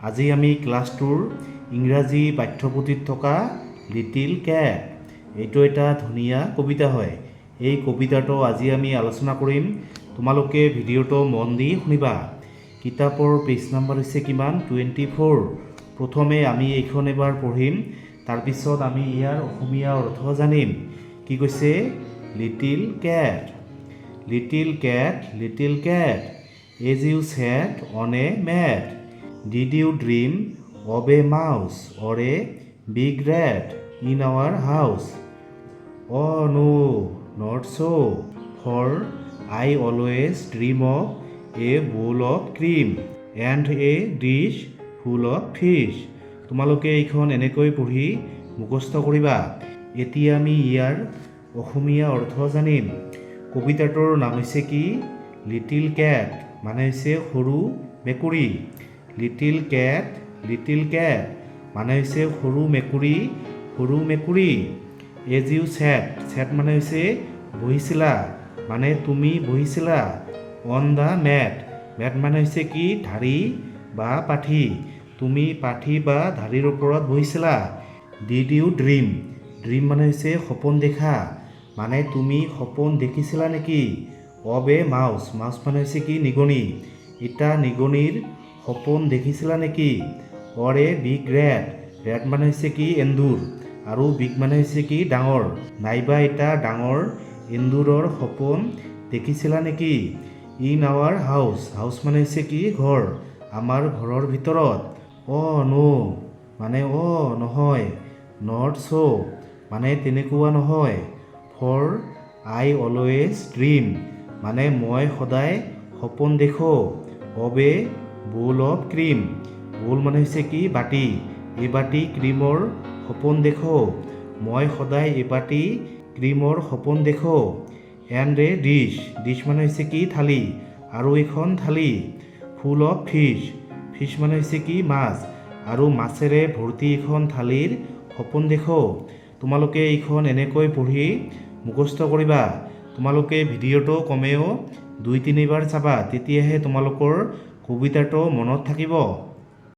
আজি আমি ক্লাছ 2ৰ ইংৰাজী পাঠ্যপুথিত থকা লিটিল কেট এইটো এটা ধুনীয়া কবিতা হয়। এই কবিতাটো আজি আমি আলোচনা কৰিম। তোমালোকে ভিডিঅ'টো মন দি শুনিবা। কিতাপৰ পেজ নম্বৰ হৈছে কিমান 24। প্ৰথমে আমি এইখন এবাৰ পঢ়িম, তাৰপিছত আমি ইয়াৰ অসমীয়া অৰ্থ জানিম। কি কৈছে? Little Kate, little Kate, little Kate, as you sat on a mat, did you dream of a mouse or a big rat in our house? Oh no, not so, for I always dream of a bowl of cream and a dish full of fish. তোমালোকে এইখন এনেকৈ পঢ়ি মুখস্থ কৰিবা। এতিয়া আমি ইয়াৰ অসমীয়া অৰ্থ জানিম। কবিতাটোৰ নাম হৈছে কি? লিটিল কেট, মানে হৈছে সৰু মেকুৰী। লিটিল কেট, লিটিল কেট, মানে হৈছে সৰু মেকুৰী, সৰু মেকুৰী। এজ ইউ ছেট, ছেট মানে হৈছে বহিছিলা, মানে তুমি বহিছিলা। অন দ্য মেট, মেট মানে হৈছে কি? ঢাৰি বা পাঠি, তুমি পাঠি বা ঢাৰিৰ ওপৰত বহিছিলা। ডিড ইউ ড্ৰিম, ড্ৰিম মানে হৈছে সপোন দেখা, মানে তুমি সপোন দেখিছিলা নেকি? অব এ মাউচ, মাউচ মানে হৈছে কি? নিগনি, এটা নিগনিৰ সপোন দেখিছিলা নেকি? অৰ এ বিগ ৰেট, ৰেট মানে হৈছে কি? এন্দুৰ, আৰু বিগ মানে হৈছে কি? ডাঙৰ, নাইবা এটা ডাঙৰ এন্দুৰৰ সপোন দেখিছিলা নেকি? ইন আৱাৰ হাউচ, হাউচ মানে হৈছে কি? ঘৰ, আমাৰ ঘৰৰ ভিতৰত। ন' মানে নহয়। নট চ' মানে তেনেকুৱা নহয়। ফৰ আই অলৱেজ ড্ৰিম, মানে মই সদায় সপোন দেখোঁ। Of a bowl of cream, bowl মানে হৈছে কি? বাটি, এবাটি ক্ৰীমৰ সপোন দেখোঁ, মই সদায় এবাটি ক্ৰীমৰ সপোন দেখোঁ। এণ্ড এ ডিছ, ডিছ মানে হৈছে কি? থালি, আৰু এখন থালি। ফুল অফ ফিছ, ফিছ মানে হৈছে কি? মাছ, আৰু মাছেৰে ভৰ্তি এখন থালিৰ সপোন দেখোঁ। তোমালোকে এইখন এনেকৈ পঢ়ি মুখস্থ কৰিবা। তোমালোকে ভিডিঅ'টো কমেও 2-3 বাৰ চাবা, তেতিয়াহে তোমালোকৰ কবিতাটো মনত থাকিব।